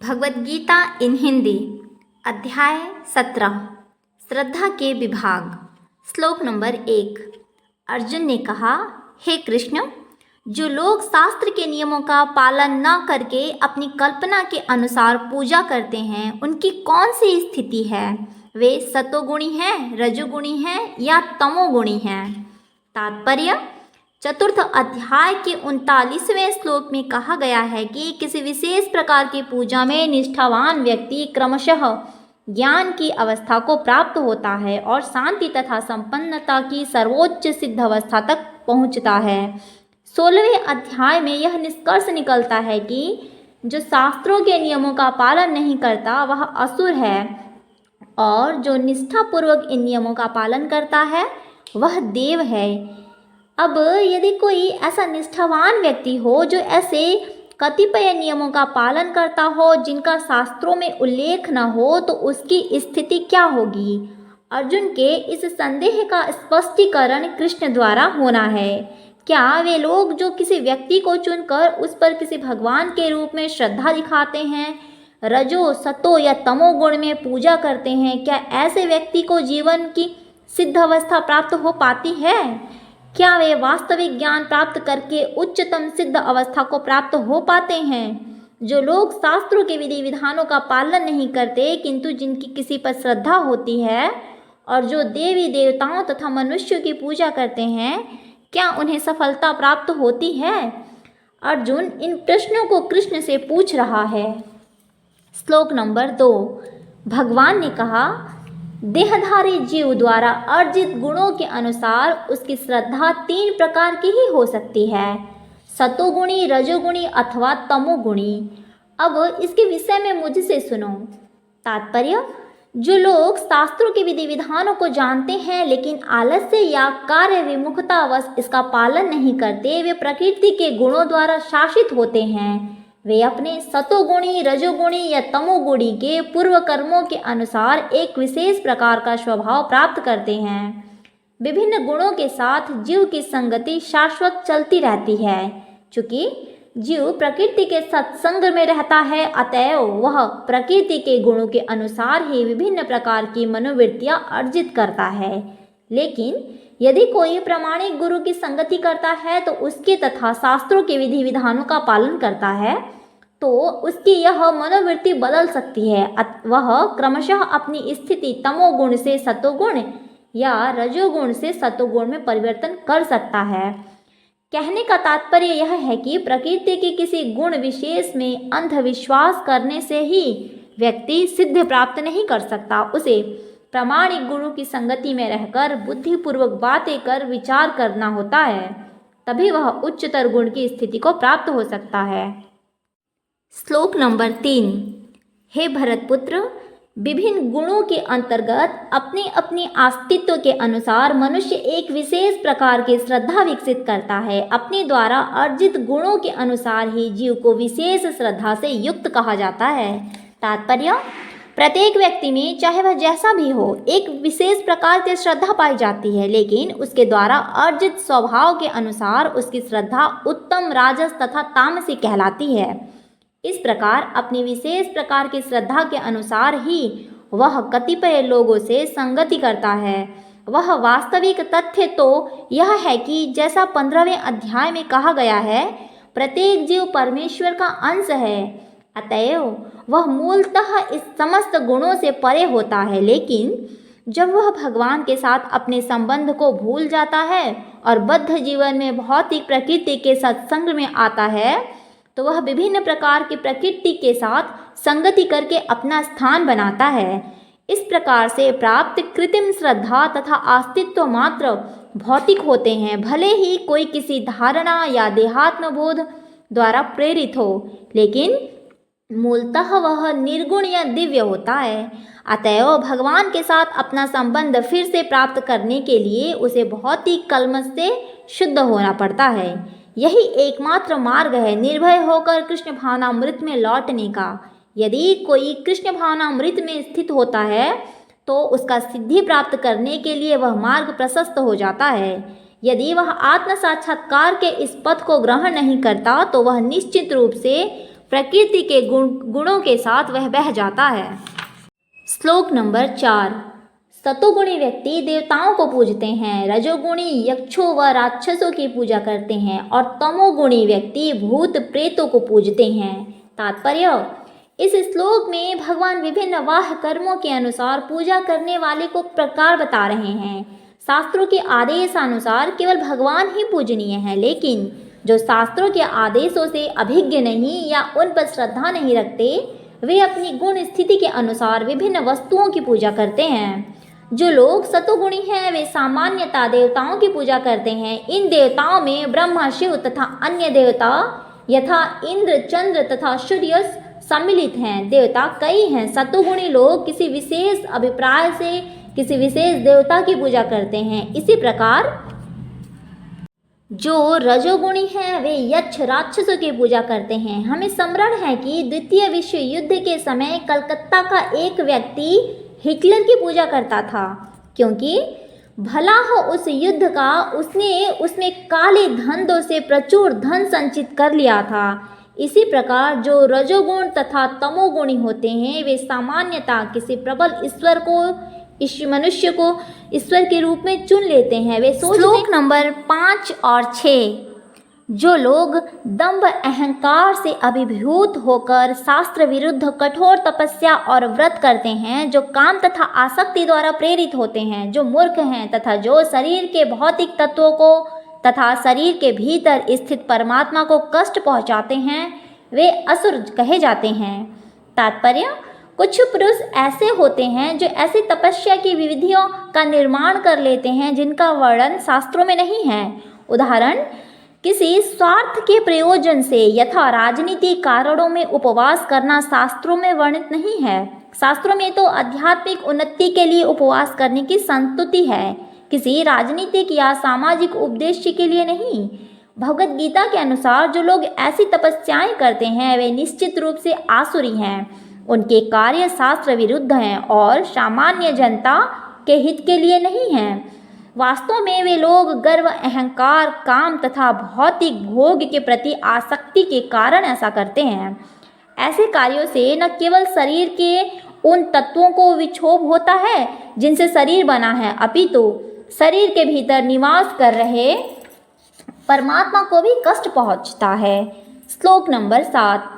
भगवद गीता इन हिंदी अध्याय 17 श्रद्धा के विभाग। श्लोक नंबर 1। अर्जुन ने कहा, हे कृष्ण, जो लोग शास्त्र के नियमों का पालन न करके अपनी कल्पना के अनुसार पूजा करते हैं, उनकी कौन सी स्थिति है? वे सतोगुणी हैं, रजोगुणी हैं या तमोगुणी हैं? तात्पर्य: चतुर्थ अध्याय के 39वें श्लोक में कहा गया है कि किसी विशेष प्रकार की पूजा में निष्ठावान व्यक्ति क्रमशः ज्ञान की अवस्था को प्राप्त होता है और शांति तथा संपन्नता की सर्वोच्च सिद्ध अवस्था तक पहुंचता है। 16वें अध्याय में यह निष्कर्ष निकलता है कि जो शास्त्रों के नियमों का पालन नहीं करता वह असुर है और जो निष्ठापूर्वक इन नियमों का पालन करता है वह देव है। अब यदि कोई ऐसा निष्ठावान व्यक्ति हो जो ऐसे कतिपय नियमों का पालन करता हो जिनका शास्त्रों में उल्लेख न हो, तो उसकी स्थिति क्या होगी? अर्जुन के इस संदेह का स्पष्टीकरण कृष्ण द्वारा होना है। क्या वे लोग जो किसी व्यक्ति को चुनकर उस पर किसी भगवान के रूप में श्रद्धा दिखाते हैं, रजो सतो या तमो गुण में पूजा करते हैं, क्या ऐसे व्यक्ति को जीवन की सिद्ध अवस्था प्राप्त हो पाती है? क्या वे वास्तविक ज्ञान प्राप्त करके उच्चतम सिद्ध अवस्था को प्राप्त हो पाते हैं? जो लोग शास्त्रों के विधि विधानों का पालन नहीं करते किंतु जिनकी किसी पर श्रद्धा होती है और जो देवी देवताओं तथा मनुष्यों की पूजा करते हैं, क्या उन्हें सफलता प्राप्त होती है? अर्जुन इन प्रश्नों को कृष्ण से पूछ रहा है। श्लोक नंबर 2। भगवान ने कहा, देहधारी जीव द्वारा अर्जित गुणों के अनुसार उसकी श्रद्धा 3 प्रकार की ही हो सकती है, सतोगुणी, रजोगुणी अथवा तमोगुणी। अब इसके विषय में मुझसे सुनो। तात्पर्य: जो लोग शास्त्रों के विधि विधानों को जानते हैं लेकिन आलस्य या कार्य विमुखतावश इसका पालन नहीं करते, वे प्रकृति के गुणों द्वारा शासित होते हैं। वे अपने सतोगुणी, रजोगुणी या तमोगुणी के पूर्व कर्मों के अनुसार एक विशेष प्रकार का स्वभाव प्राप्त करते हैं। विभिन्न गुणों के साथ जीव की संगति शाश्वत चलती रहती है। चूँकि जीव प्रकृति के सत्संग में रहता है, अतएव वह प्रकृति के गुणों के अनुसार ही विभिन्न प्रकार की मनोवृत्तियाँ अर्जित करता है। लेकिन यदि कोई प्रामाणिक गुरु की संगति करता है तो उसके तथा शास्त्रों के विधि विधानों का पालन करता है तो उसकी यह मनोवृत्ति बदल सकती है। वह क्रमशः अपनी स्थिति तमोगुण से सतोगुण या रजोगुण से सतोगुण में परिवर्तन कर सकता है। कहने का तात्पर्य यह है कि प्रकृति के किसी गुण विशेष में अंधविश्वास करने से ही व्यक्ति सिद्धि प्राप्त नहीं कर सकता। उसे प्रामाणिक गुरु की संगति में रहकर बुद्धिपूर्वक बातें कर विचार करना होता है, तभी वह उच्चतर गुण की स्थिति को प्राप्त हो सकता है। श्लोक नंबर 3। हे भरतपुत्र, विभिन्न गुणों के अंतर्गत अपने अपने अस्तित्व के अनुसार मनुष्य एक विशेष प्रकार की श्रद्धा विकसित करता है। अपने द्वारा अर्जित गुणों के अनुसार ही जीव को विशेष श्रद्धा से युक्त कहा जाता है। तात्पर्य: प्रत्येक व्यक्ति में, चाहे वह जैसा भी हो, एक विशेष प्रकार की श्रद्धा पाई जाती है, लेकिन उसके द्वारा अर्जित स्वभाव के अनुसार उसकी श्रद्धा उत्तम, राजस तथा तामसी कहलाती है। इस प्रकार अपनी विशेष प्रकार की श्रद्धा के अनुसार ही वह कतिपय लोगों से संगति करता है। वह वास्तविक तथ्य तो यह है कि जैसा 15वें अध्याय में कहा गया है, प्रत्येक जीव परमेश्वर का अंश है, अतएव वह मूलतः इस समस्त गुणों से परे होता है। लेकिन जब वह भगवान के साथ अपने संबंध को भूल जाता है और बद्ध जीवन में भौतिक प्रकृति के सत्संग में आता है, तो वह विभिन्न प्रकार की प्रकृति के साथ संगति करके अपना स्थान बनाता है। इस प्रकार से प्राप्त कृत्रिम श्रद्धा तथा अस्तित्व मात्र भौतिक होते हैं, भले ही कोई किसी धारणा या देहात्म बोध द्वारा प्रेरित हो, लेकिन मूलतः वह निर्गुण या दिव्य होता है। अतएव भगवान के साथ अपना संबंध फिर से प्राप्त करने के लिए उसे भौतिक कलमश से शुद्ध होना पड़ता है। यही एकमात्र मार्ग है निर्भय होकर कृष्ण भावनामृत में लौटने का। यदि कोई कृष्ण भावनामृत में स्थित होता है तो उसका सिद्धि प्राप्त करने के लिए वह मार्ग प्रशस्त हो जाता है। यदि वह आत्म साक्षात्कार के इस पथ को ग्रहण नहीं करता तो वह निश्चित रूप से प्रकृति के गुणों के साथ वह बह जाता है। श्लोक नंबर 4। सतोगुणी व्यक्ति देवताओं को पूजते हैं, रजोगुणी यक्षों व राक्षसों की पूजा करते हैं और तमोगुणी व्यक्ति भूत प्रेतों को पूजते हैं। तात्पर्य: इस श्लोक में भगवान विभिन्न बाह्य कर्मों के अनुसार पूजा करने वाले को प्रकार बता रहे हैं। शास्त्रों के आदेश अनुसार केवल भगवान ही पूजनीय हैं, लेकिन जो शास्त्रों के आदेशों से अभिज्ञ नहीं या उन पर श्रद्धा नहीं रखते, वे अपनी गुण स्थिति के अनुसार विभिन्न वस्तुओं की पूजा करते हैं। जो लोग सतोगुणी हैं वे सामान्यतः देवताओं की पूजा करते हैं। इन देवताओं में ब्रह्मा, शिव तथा अन्य देवता यथा इंद्र, चंद्र तथा सूर्य सम्मिलित हैं। देवता कई हैं। सतोगुणी लोग किसी विशेष अभिप्राय से किसी विशेष देवता की पूजा करते हैं। इसी प्रकार जो रजोगुणी हैं वे यक्ष, राक्षसों की पूजा करते हैं। हमें स्मरण है कि द्वितीय विश्व युद्ध के समय कलकत्ता का एक व्यक्ति हिटलर की पूजा करता था, क्योंकि भला हो उस युद्ध का उसने उसमें काले धंधों से प्रचुर धन संचित कर लिया था। इसी प्रकार जो रजोगुण तथा तमोगुणी होते हैं वे सामान्यतः किसी प्रबल ईश्वर को मनुष्य को ईश्वर के रूप में चुन लेते हैं। वे श्लोक नंबर 5 और 6। जो लोग दंभ अहंकार से अभिभूत होकर शास्त्र विरुद्ध कठोर तपस्या और व्रत करते हैं, जो काम तथा आसक्ति द्वारा प्रेरित होते हैं, जो मूर्ख हैं तथा जो शरीर के भौतिक तत्वों को तथा शरीर के भीतर स्थित परमात्मा को कष्ट पहुंचाते हैं, वे असुर कहे जाते हैं। तात्पर्य: कुछ पुरुष ऐसे होते हैं जो ऐसी तपस्या की विधियों का निर्माण कर लेते हैं जिनका वर्णन शास्त्रों में नहीं है। उदाहरण: किसी स्वार्थ के प्रयोजन से यथा राजनीतिक कारणों में उपवास करना शास्त्रों में वर्णित नहीं है। शास्त्रों में तो आध्यात्मिक उन्नति के लिए उपवास करने की संस्तुति है, किसी राजनीतिक या सामाजिक उद्देश्य के लिए नहीं। भगवद गीता के अनुसार जो लोग ऐसी तपस्याएं करते हैं वे निश्चित रूप से आसुरी हैं। उनके कार्य शास्त्र विरुद्ध हैं और सामान्य जनता के हित के लिए नहीं हैं। वास्तव में वे लोग गर्व, अहंकार, काम तथा भौतिक भोग के प्रति आसक्ति के कारण ऐसा करते हैं। ऐसे कार्यों से न केवल शरीर के उन तत्वों को विक्षोभ होता है जिनसे शरीर बना है, अपितु शरीर के भीतर निवास कर रहे परमात्मा को भी कष्ट पहुंचता है। श्लोक नंबर 7।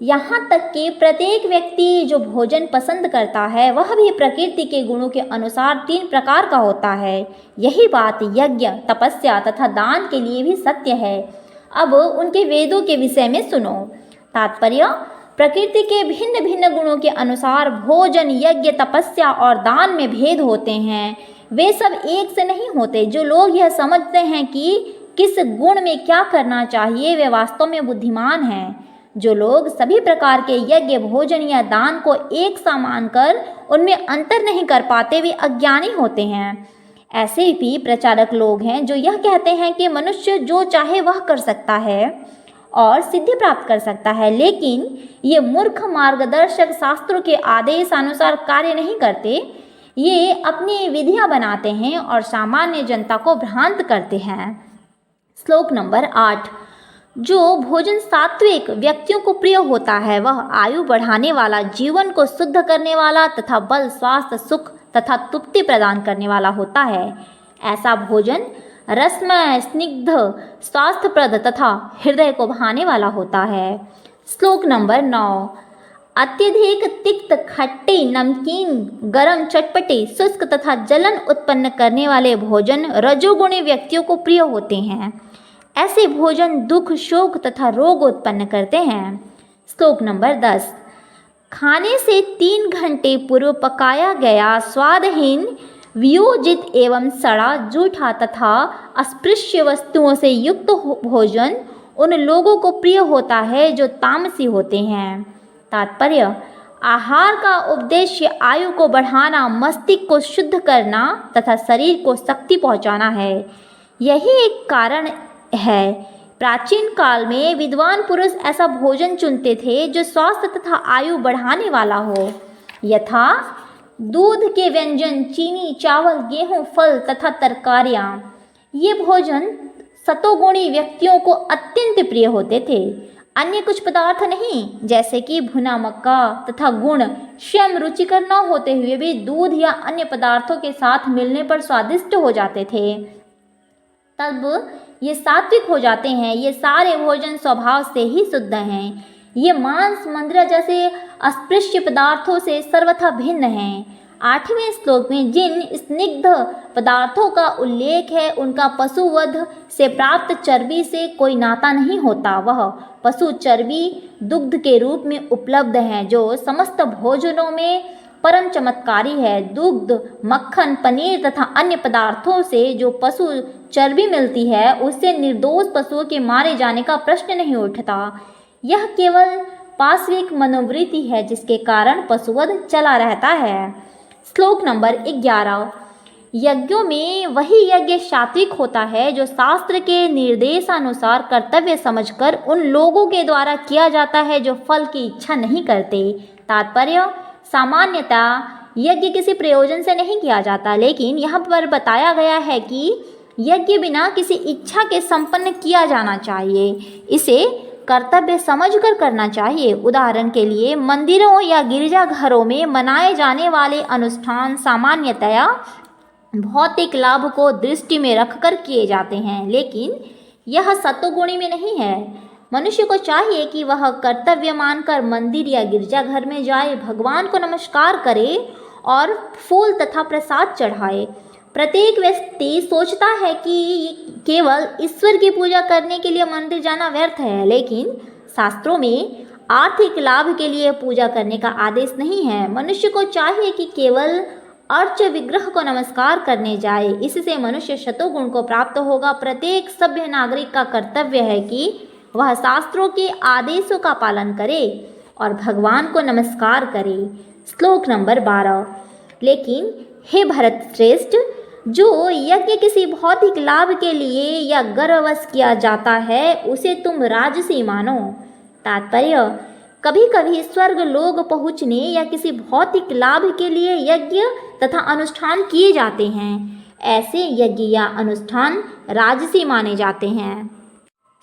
यहाँ तक कि प्रत्येक व्यक्ति जो भोजन पसंद करता है वह भी प्रकृति के गुणों के अनुसार 3 प्रकार का होता है। यही बात यज्ञ, तपस्या तथा दान के लिए भी सत्य है। अब उनके वेदों के विषय में सुनो। तात्पर्य: प्रकृति के भिन्न भिन्न गुणों के अनुसार भोजन, यज्ञ, तपस्या और दान में भेद होते हैं। वे सब एक से नहीं होते। जो लोग यह समझते हैं कि किस गुण में क्या करना चाहिए वे वास्तव में बुद्धिमान हैं। जो लोग सभी प्रकार के यज्ञ, भोजन या दान को एक सा मानकर उनमें अंतर नहीं कर पाते वे अज्ञानी होते हैं। ऐसे भी प्रचारक लोग हैं जो यह कहते हैं कि मनुष्य जो चाहे वह कर सकता है और सिद्धि प्राप्त कर सकता है, लेकिन ये मूर्ख मार्गदर्शक शास्त्रों के आदेश अनुसार कार्य नहीं करते। ये अपनी विधियां बनाते हैं और सामान्य जनता को भ्रांत करते हैं। श्लोक नंबर 8। जो भोजन सात्विक व्यक्तियों को प्रिय होता है वह आयु बढ़ाने वाला, जीवन को शुद्ध करने वाला तथा बल, स्वास्थ्य, सुख तथा तृप्ति प्रदान करने वाला होता है। ऐसा भोजन रसमय, स्निग्ध, स्वास्थ्यप्रद तथा हृदय को भाने वाला होता है। श्लोक नंबर 9। अत्यधिक तिक्त, खट्टे, नमकीन, गरम, चटपटे, शुष्क तथा जलन उत्पन्न करने वाले भोजन रजोगुणी व्यक्तियों को प्रिय होते हैं। ऐसे भोजन दुख, शोक तथा रोग उत्पन्न करते हैं। श्लोक नंबर 10। खाने से 3 घंटे पूर्व पकाया गया स्वादहीन, वियोजित एवं सड़ा, जूठा तथा अस्पृश्य वस्तुओं से युक्त भोजन उन लोगों को प्रिय होता है जो तामसी होते हैं। तात्पर्य: आहार का उद्देश्य आयु को बढ़ाना, मस्तिष्क को शुद्ध करना तथा शरीर को शक्ति पहुंचाना है। यही एक कारण है प्राचीन काल में विद्वान पुरुष ऐसा भोजन चुनते थे जो स्वास्थ्य तथा आयु बढ़ाने वाला हो, यथा दूध के व्यंजन, चीनी, चावल, गेहूं, फल तथा तरकारियाँ। ये भोजन सतोगुणी व्यक्तियों को अत्यंत प्रिय होते थे। अन्य कुछ पदार्थ नहीं, जैसे कि भुना मक्का तथा गुण स्वयं रुचिकर न होते हुए भी दूध या अन्य पदार्थों के साथ मिलने पर स्वादिष्ट हो जाते थे, तब ये सात्विक हो जाते हैं। ये सारे भोजन स्वभाव से ही शुद्ध हैं। ये मांस मंद्र जैसे अस्पृश्य पदार्थों से सर्वथा भिन्न हैं। 8वें श्लोक में जिन स्निग्ध पदार्थों का उल्लेख है उनका पशुवध से प्राप्त चर्बी से कोई नाता नहीं होता। वह पशु चर्बी दुग्ध के रूप में उपलब्ध है, जो समस्त भोजनों में परम चमत्कारी है। दुग्ध, मक्खन, पनीर तथा अन्य पदार्थों से जो पशु चर्बी मिलती है, उससे निर्दोष पशुओं के मारे जाने का प्रश्न नहीं उठता। यह केवल पाश्विक मनोवृत्ति है, जिसके कारण पशुवध चला रहता है। श्लोक नंबर 11। यज्ञों में वही यज्ञ सात्विक होता है जो शास्त्र के निर्देशानुसार कर्तव्य समझकर उन लोगों के द्वारा किया जाता है जो फल की इच्छा नहीं करते। तात्पर्य, सामान्यतः यज्ञ किसी प्रयोजन से नहीं किया जाता, लेकिन यहाँ पर बताया गया है कि यज्ञ बिना किसी इच्छा के संपन्न किया जाना चाहिए। इसे कर्तव्य समझकर करना चाहिए। उदाहरण के लिए, मंदिरों या गिरजाघरों में मनाए जाने वाले अनुष्ठान सामान्यतया भौतिक लाभ को दृष्टि में रखकर किए जाते हैं, लेकिन यह सत्वगुणी में नहीं है। मनुष्य को चाहिए कि वह कर्तव्य मानकर मंदिर या गिरजाघर में जाए, भगवान को नमस्कार करे और फूल तथा प्रसाद चढ़ाए। प्रत्येक व्यक्ति सोचता है कि केवल ईश्वर की पूजा करने के लिए मंदिर जाना व्यर्थ है, लेकिन शास्त्रों में आर्थिक लाभ के लिए पूजा करने का आदेश नहीं है। मनुष्य को चाहिए कि केवल अर्च विग्रह को नमस्कार करने जाए। इससे मनुष्य शतोगुण को प्राप्त होगा। प्रत्येक सभ्य नागरिक का कर्तव्य है कि वह शास्त्रों के आदेशों का पालन करे और भगवान को नमस्कार करे। श्लोक नंबर 12। लेकिन हे भरत श्रेष्ठ, जो यज्ञ किसी भौतिक लाभ के लिए या गर्ववश किया जाता है, उसे तुम राजसी मानो। तात्पर्य, कभी कभी स्वर्ग लोग पहुँचने या किसी भौतिक लाभ के लिए यज्ञ तथा अनुष्ठान किए जाते हैं। ऐसे यज्ञ या अनुष्ठान राजसी माने जाते हैं।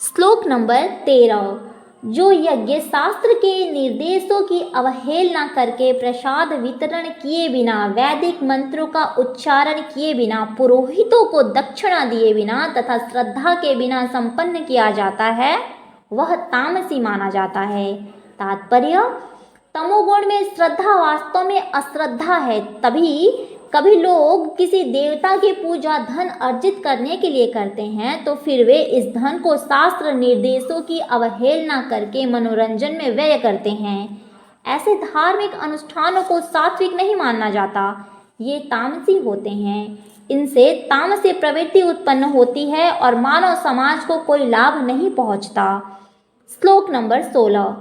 श्लोक नंबर 13। जो यज्ञ शास्त्र के निर्देशों की अवहेलना करके प्रसाद वितरण किए बिना, वैदिक मंत्रों का उच्चारण किए बिना, पुरोहितों को दक्षिणा दिए बिना तथा श्रद्धा के बिना संपन्न किया जाता है, वह तामसी माना जाता है। तात्पर्य, तमोगुण में श्रद्धा वास्तव में अश्रद्धा है। तभी कभी लोग किसी देवता की पूजा धन अर्जित करने के लिए करते हैं, तो फिर वे इस धन को शास्त्र निर्देशों की अवहेलना करके मनोरंजन में व्यय करते हैं। ऐसे धार्मिक अनुष्ठानों को सात्विक नहीं माना जाता, ये तामसी होते हैं। इनसे तामसी प्रवृत्ति उत्पन्न होती है और मानव समाज को कोई लाभ नहीं पहुंचता। श्लोक नंबर 16।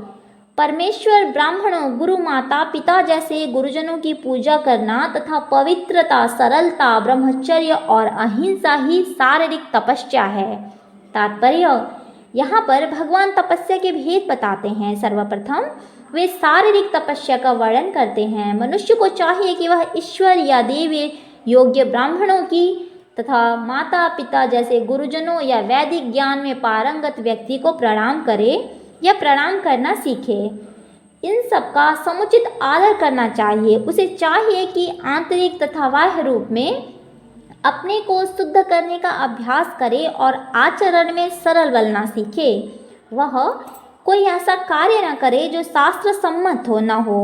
परमेश्वर ब्राह्मणों, गुरु, माता पिता जैसे गुरुजनों की पूजा करना तथा पवित्रता, सरलता, ब्रह्मचर्य और अहिंसा ही शारीरिक तपस्या है। तात्पर्य, यहाँ पर भगवान तपस्या के भेद बताते हैं। सर्वप्रथम वे शारीरिक तपस्या का वर्णन करते हैं। मनुष्य को चाहिए कि वह ईश्वर या देव योग्य ब्राह्मणों की तथा माता पिता जैसे गुरुजनों या वैदिक ज्ञान में पारंगत व्यक्ति को प्रणाम करे या प्रणाम करना सीखे। इन सब का समुचित आदर करना चाहिए। उसे चाहिए कि आंतरिक तथा बाह्य रूप में अपने को शुद्ध करने का अभ्यास करे और आचरण में सरल बनना सीखे। वह कोई ऐसा कार्य न करे जो शास्त्र सम्मत न हो।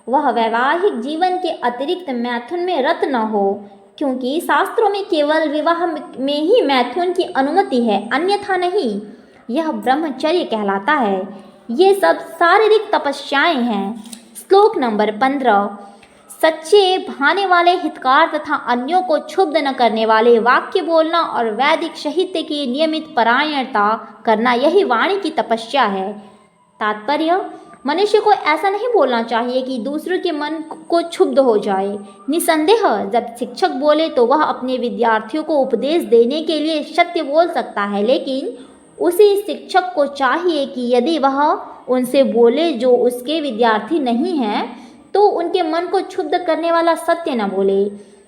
वह वैवाहिक जीवन के अतिरिक्त मैथुन में रत न हो, क्योंकि शास्त्रों में केवल विवाह में ही मैथुन की अनुमति है, अन्यथा नहीं। यह ब्रह्मचर्य कहलाता है। ये सब शारीरिक तपस्याएं हैं। श्लोक नंबर 15। सच्चे, भाने वाले, हितकार तथा अन्यों को क्षुब्ध न करने वाले वाक्य बोलना और वैदिक साहित्य की नियमित पारायणता करना, यही वाणी की तपस्या है। तात्पर्य, मनुष्य को ऐसा नहीं बोलना चाहिए कि दूसरों के मन को क्षुब्ध हो जाए। निसंदेह जब शिक्षक बोले तो वह अपने विद्यार्थियों को उपदेश देने के लिए सत्य बोल सकता है, लेकिन उसी शिक्षक को चाहिए कि यदि वह उनसे बोले जो उसके विद्यार्थी नहीं हैं, तो उनके मन को क्षुब्ध करने वाला सत्य न बोले।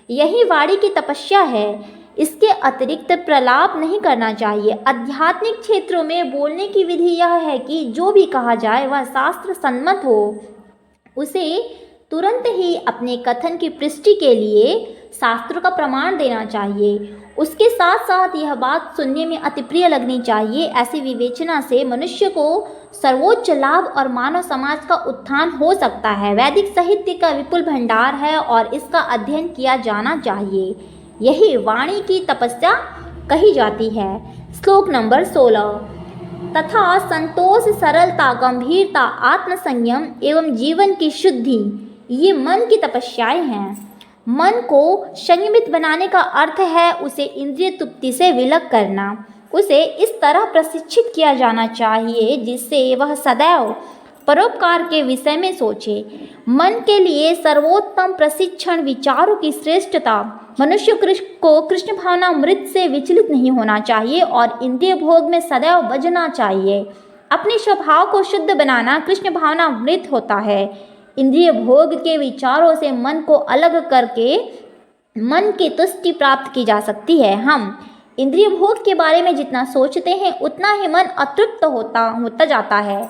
यही वाणी की तपस्या है। इसके अतिरिक्त प्रलाप नहीं करना चाहिए। आध्यात्मिक क्षेत्रों में बोलने की विधि यह है कि जो भी कहा जाए वह शास्त्र सम्मत हो, उसे तुरंत ही अपने कथन की पुष्टि के लिए शास्त्रों का प्रमाण देना चाहिए। उसके साथ साथ यह बात सुनने में अति प्रिय लगनी चाहिए। ऐसी विवेचना से मनुष्य को सर्वोच्च लाभ और मानव समाज का उत्थान हो सकता है। वैदिक साहित्य का विपुल भंडार है और इसका अध्ययन किया जाना चाहिए। यही वाणी की तपस्या कही जाती है। श्लोक नंबर 16। तथा संतोष, सरलता, गंभीरता, आत्मसंयम एवं जीवन की शुद्धि, ये मन की तपस्याएं हैं। मन को संयमित बनाने का अर्थ है उसे इंद्रिय तृप्ति से विलग करना। उसे इस तरह प्रशिक्षित किया जाना चाहिए जिससे वह सदैव परोपकार के विषय में सोचे। मन के लिए सर्वोत्तम प्रशिक्षण विचारों की श्रेष्ठता। मनुष्य को कृष्ण भावनामृत से विचलित नहीं होना चाहिए और इंद्रिय भोग में सदैव बजना चाहिए। अपने स्वभाव को शुद्ध बनाना कृष्ण भावनामृत होता है। इंद्रिय भोग के विचारों से मन को अलग करके मन की तुष्टि प्राप्त की जा सकती है। हम इंद्रिय भोग के बारे में जितना सोचते हैं उतना ही मन अतृप्त होता जाता है।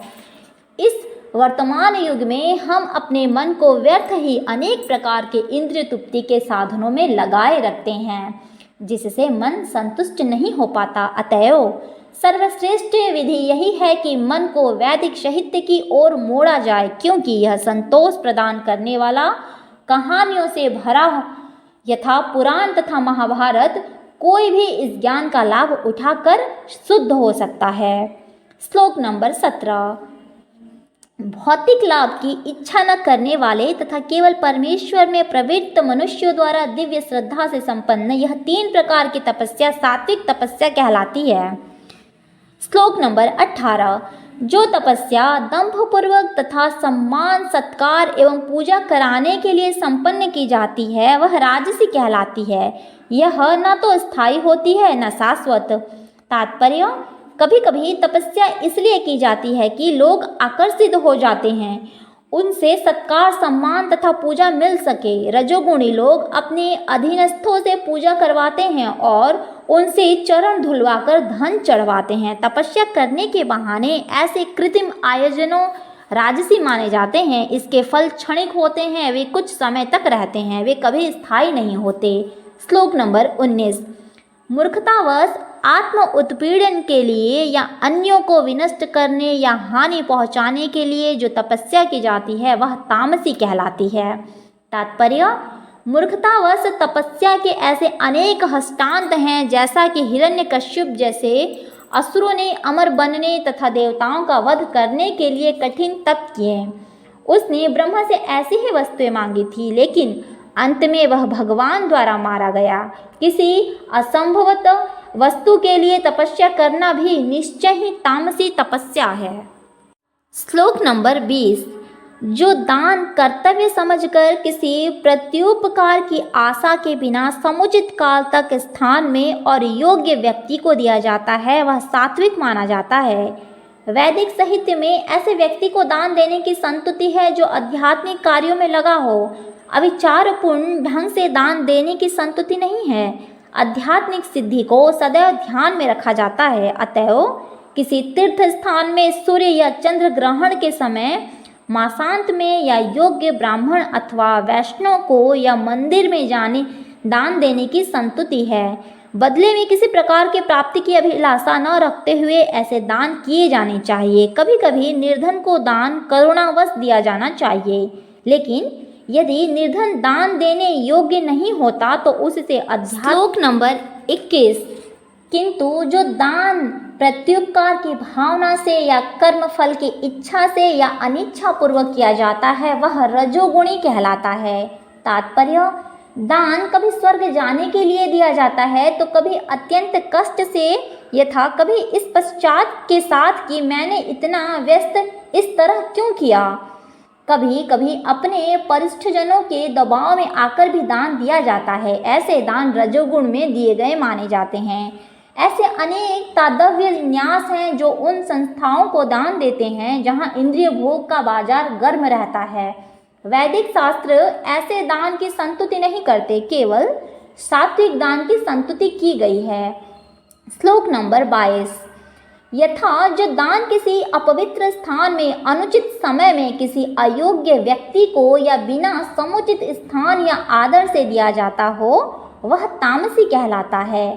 इस वर्तमान युग में हम अपने मन को व्यर्थ ही अनेक प्रकार के इंद्रिय तृप्ति के साधनों में लगाए रखते हैं, जिससे मन संतुष्ट नहीं हो पाता। अतएव सर्वश्रेष्ठ विधि यही है कि मन को वैदिक साहित्य की ओर मोड़ा जाए, क्योंकि यह संतोष प्रदान करने वाला, कहानियों से भरा यथा पुराण तथा महाभारत, कोई भी इस ज्ञान का लाभ उठाकर शुद्ध हो सकता है। श्लोक नंबर 17। भौतिक लाभ की इच्छा न करने वाले तथा केवल परमेश्वर में प्रवृत्त मनुष्यों द्वारा दिव्य श्रद्धा से संपन्न यह 3 प्रकार की तपस्या सात्विक तपस्या कहलाती है। श्लोक नंबर 18। जो तपस्या दंभपूर्वक तथा सम्मान, सत्कार एवं पूजा कराने के लिए संपन्न की जाती है वह राजसी कहलाती है। यह न तो स्थायी होती है न शाश्वत। तात्पर्य, कभी कभी तपस्या इसलिए की जाती है कि लोग आकर्षित हो जाते हैं, उनसे सत्कार, सम्मान तथा पूजा मिल सके। रजोगुणी लोग अपने अधीनस्थों से पूजा करवाते हैं और उनसे चरण धुलवाकर धन चढ़वाते हैं। तपस्या करने के बहाने ऐसे कृत्रिम आयोजनों राजसी माने जाते हैं। इसके फल क्षणिक होते हैं, वे कुछ समय तक रहते हैं, वे कभी स्थायी नहीं होते। श्लोक नंबर 19। मूर्खतावश आत्म उत्पीड़न के लिए या अन्यों को विनष्ट करने या हानि पहुंचाने के लिए जो तपस्या की जाती है वह तामसी कहलाती है। तात्पर्य, मूर्खतावश तपस्या के ऐसे अनेक हष्टांत हैं, जैसा कि हिरण्यकश्यप जैसे असुरों ने अमर बनने तथा देवताओं का वध करने के लिए कठिन तप किए। उसने ब्रह्मा से ऐसी ही वस्तुएं मांगी थी, लेकिन अंत में वह भगवान द्वारा मारा गया। किसी असंभवत वस्तु के लिए तपस्या करना भी निश्चय ही तामसी तपस्या है। श्लोक नंबर 20। जो दान कर्तव्य समझकर किसी प्रत्युपकार की आशा के बिना समुचित काल तक, स्थान में और योग्य व्यक्ति को दिया जाता है वह सात्विक माना जाता है। वैदिक साहित्य में ऐसे व्यक्ति को दान देने की संतुति है जो आध्यात्मिक कार्यों में लगा हो। अविचारपूर्ण ढंग से दान देने की संतुति नहीं है। आध्यात्मिक सिद्धि को सदैव ध्यान में रखा जाता है। अतएव किसी तीर्थ स्थान में सूर्य या चंद्र ग्रहण के समय, मासांत में या योग्य ब्राह्मण अथवा वैष्णव को या मंदिर में जाने दान देने की संतुति है। बदले में किसी प्रकार की प्राप्ति की अभिलाषा न रखते हुए ऐसे दान किए जाने चाहिए। कभी कभी निर्धन को दान करुणावश दिया जाना चाहिए, लेकिन यदि निर्धन दान देने योग्य नहीं होता तो उससे श्लोक नंबर 21। किंतु जो दान प्रत्युपकार की भावना से या कर्म फल की इच्छा से या अनिच्छा पूर्वक किया जाता है वह रजोगुणी कहलाता है। तात्पर्य, दान कभी स्वर्ग जाने के लिए दिया जाता है तो कभी अत्यंत कष्ट से, यथा कभी इस पश्चात के साथ कि मैंने इतना व्यस्त इस तरह क्यों किया। कभी कभी अपने परिष्ठजनों के दबाव में आकर भी दान दिया जाता है। ऐसे दान रजोगुण में दिए गए माने जाते हैं। ऐसे अनेक तादव्य न्यास हैं जो उन संस्थाओं को दान देते हैं जहां इंद्रिय भोग का बाजार गर्म रहता है। वैदिक शास्त्र ऐसे दान की संतुति नहीं करते, केवल सात्विक दान की संस्तुति की गई है। श्लोक नंबर 22। यथा जो दान किसी अपवित्र स्थान में अनुचित समय में किसी अयोग्य व्यक्ति को या बिना समुचित स्थान या आदर से दिया जाता हो वह तामसी कहलाता है।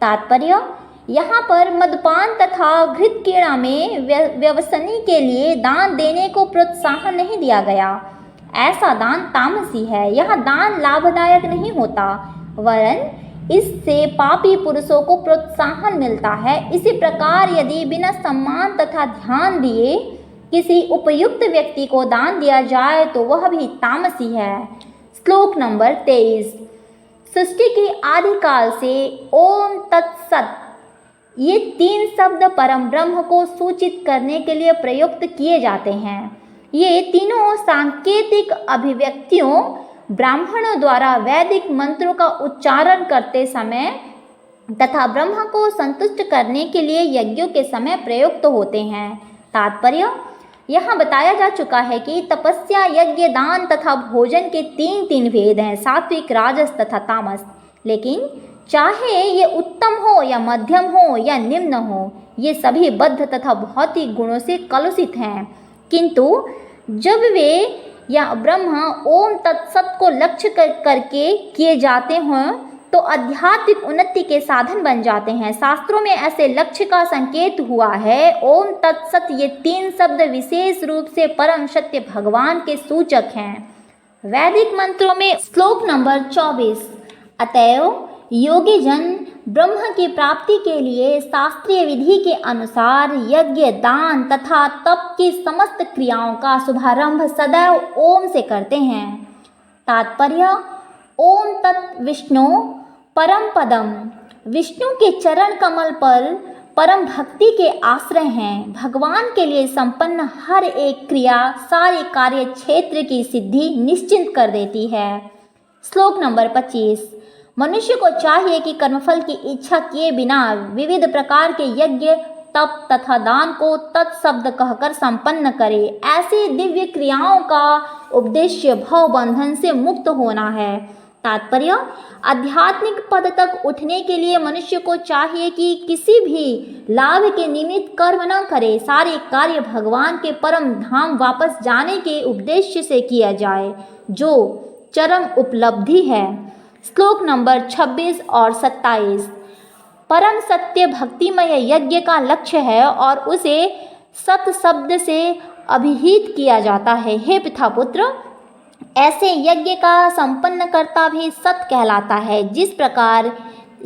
तात्पर्य, यहाँ पर मदपान तथा घृत क्रीड़ा में व्यसनी के लिए दान देने को प्रोत्साहन नहीं दिया गया। ऐसा दान तामसी है। यह दान लाभदायक नहीं होता, वरन इससे पापी पुरुषों को प्रोत्साहन मिलता है। इसी प्रकार यदि बिना सम्मान तथा ध्यान दिए किसी उपयुक्त व्यक्ति को दान दिया जाए तो वह भी तामसी है। श्लोक नंबर 23। सृष्टि के आदिकाल से ओम तत्सत ये 3 शब्द परम ब्रह्म को सूचित करने के लिए प्रयुक्त किए जाते हैं। ये तीनों सांकेतिक अभिव्यक्तियों ब्राह्मणों द्वारा वैदिक मंत्रों का उच्चारण करते समय तथा ब्रह्म को संतुष्ट करने के लिए यज्ञों के समय प्रयुक्त होते हैं। तात्पर्य, यहाँ बताया जा चुका है कि तपस्या, यज्ञ, दान तथा भोजन के 3 भेद हैं, सात्विक, राजस तथा तामस। लेकिन चाहे ये उत्तम हो या मध्यम हो या निम्न हो, ये सभी बद्ध तथा भौतिक गुणों से कलुषित हैं। किंतु जब वे या ब्रह्म ओम तत्सत को लक्ष्य करके किए जाते हों तो आध्यात्मिक उन्नति के साधन बन जाते हैं। शास्त्रों में ऐसे लक्ष्य का संकेत हुआ है। ओम तत्सत ये 3 शब्द विशेष रूप से परम सत्य भगवान के सूचक हैं। वैदिक मंत्रों में श्लोक नंबर 24। अतएव योगी जन ब्रह्म की प्राप्ति के लिए शास्त्रीय विधि के अनुसार यज्ञ, दान तथा तप की समस्त क्रियाओं का शुभारंभ सदैव ओम से करते हैं। तात्पर्य, ओम तत् विष्णु परम पदम, विष्णु के चरण कमल पर परम भक्ति के आश्रय हैं। भगवान के लिए संपन्न हर एक क्रिया सारे कार्य क्षेत्र की सिद्धि निश्चित कर देती है। श्लोक नंबर 25। मनुष्य को चाहिए कि कर्मफल की इच्छा किए बिना विविध प्रकार के यज्ञ, तप तथा दान को तत्शब्द कहकर संपन्न करे। ऐसी दिव्य क्रियाओं का उद्देश्य भव बंधन से मुक्त होना है। तात्पर्य, आध्यात्मिक पद तक उठने के लिए मनुष्य को चाहिए कि किसी भी लाभ के निमित्त कर्म न करे। सारे कार्य भगवान के परम धाम वापस जाने के उद्देश्य से किया जाए, जो चरम उपलब्धि है। श्लोक नंबर 26 और 27। परम सत्य भक्तिमय यज्ञ का लक्ष्य है और उसे सत शब्द से अभिहित किया जाता है। हे पितापुत्र, ऐसे यज्ञ का संपन्न करता भी सत कहलाता है। जिस प्रकार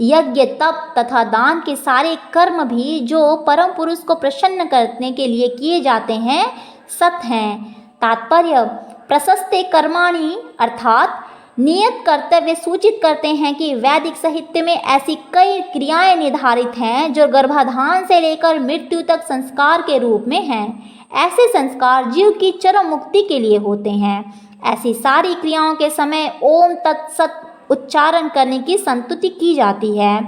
यज्ञ, तप तथा दान के सारे कर्म भी जो परम पुरुष को प्रसन्न करने के लिए किए जाते हैं सत हैं। तात्पर्य, प्रशस्ते कर्माणि अर्थात नियत कर्तव्य सूचित करते हैं कि वैदिक साहित्य में ऐसी कई क्रियाएं निर्धारित हैं जो गर्भाधान से लेकर मृत्यु तक संस्कार के रूप में हैं। ऐसे संस्कार जीव की चरम मुक्ति के लिए होते हैं। ऐसी सारी क्रियाओं के समय ओम तत्सत उच्चारण करने की संस्तुति की जाती है।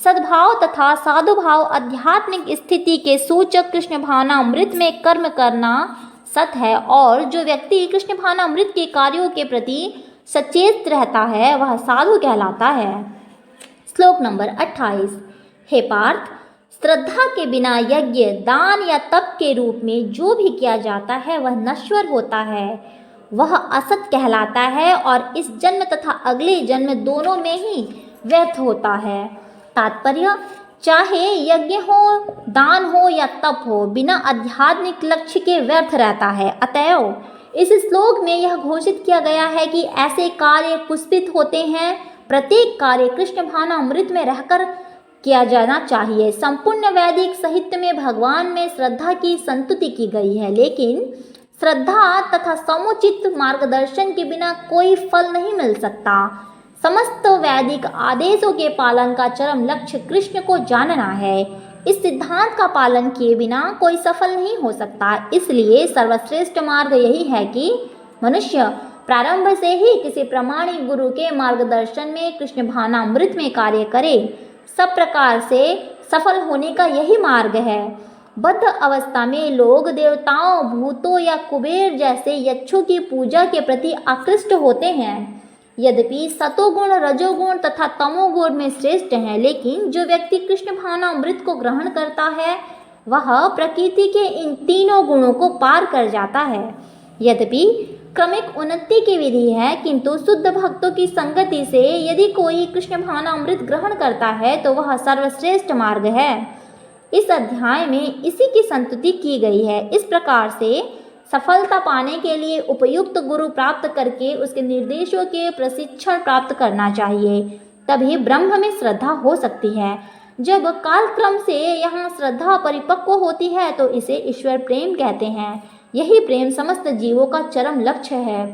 सद्भाव तथा साधुभाव आध्यात्मिक स्थिति के सूचक कृष्ण भावनामृत में कर्म करना सत है, और जो व्यक्ति कृष्ण भावनामृत के कार्यों के प्रति सचेत रहता है वह साधु कहलाता है। श्लोक नंबर 28। हे पार्थ, श्रद्धा के बिना यज्ञ, दान या तप के रूप में जो भी किया जाता है वह नश्वर होता है, वह असत कहलाता है और इस जन्म तथा अगले जन्म दोनों में ही व्यर्थ होता है। तात्पर्य, चाहे यज्ञ हो, दान हो या तप हो, बिना आध्यात्मिक लक्ष्य के व्यर्थ रहता है। अतएव इस श्लोक में यह घोषित किया गया है कि ऐसे कार्य पुष्पित होते हैं। प्रत्येक कार्य कृष्ण भावनामृत में रहकर किया जाना चाहिए। संपूर्ण वैदिक साहित्य में भगवान में श्रद्धा की संस्तुति की गई है, लेकिन श्रद्धा तथा समुचित मार्गदर्शन के बिना कोई फल नहीं मिल सकता। समस्त वैदिक आदेशों के पालन का चरम लक्ष्य कृष्ण को जानना है। इस सिद्धांत का पालन किए बिना कोई सफल नहीं हो सकता। इसलिए सर्वश्रेष्ठ मार्ग यही है कि मनुष्य प्रारंभ से ही किसी प्रामाणिक गुरु के मार्गदर्शन में कृष्ण भावनामृत में कार्य करे। सब प्रकार से सफल होने का यही मार्ग है। बद्ध अवस्था में लोग देवताओं, भूतों या कुबेर जैसे यक्षों की पूजा के प्रति आकृष्ट होते हैं। यद्यपि सतोगुण, रजोगुण तथा तमोगुण में श्रेष्ठ हैं, लेकिन जो व्यक्ति कृष्ण भावनामृत को ग्रहण करता है वह प्रकृति के इन तीनों गुणों को पार कर जाता है। यद्यपि क्रमिक उन्नति की विधि है, किंतु शुद्ध भक्तों की संगति से यदि कोई कृष्ण भावनामृत ग्रहण करता है तो वह सर्वश्रेष्ठ मार्ग है। इस अध्याय में इसी की संस्तुति की गई है। इस प्रकार से सफलता पाने के लिए उपयुक्त गुरु प्राप्त करके उसके निर्देशों के प्रशिक्षण प्राप्त करना चाहिए, तभी ब्रह्म में श्रद्धा हो सकती है। जब कालक्रम से यहाँ श्रद्धा परिपक्व होती है तो इसे ईश्वर प्रेम कहते हैं। यही प्रेम समस्त जीवों का चरम लक्ष्य है।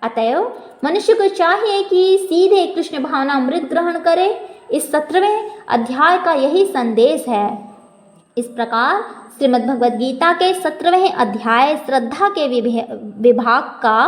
अतएव मनुष्य को चाहिए कि सीधे कृष्ण भावनामृत ग्रहण करे। इस 17वें अध्याय का यही संदेश है। इस प्रकार श्रीमद् भगवद गीता के 17वें अध्याय श्रद्धा के विभाग का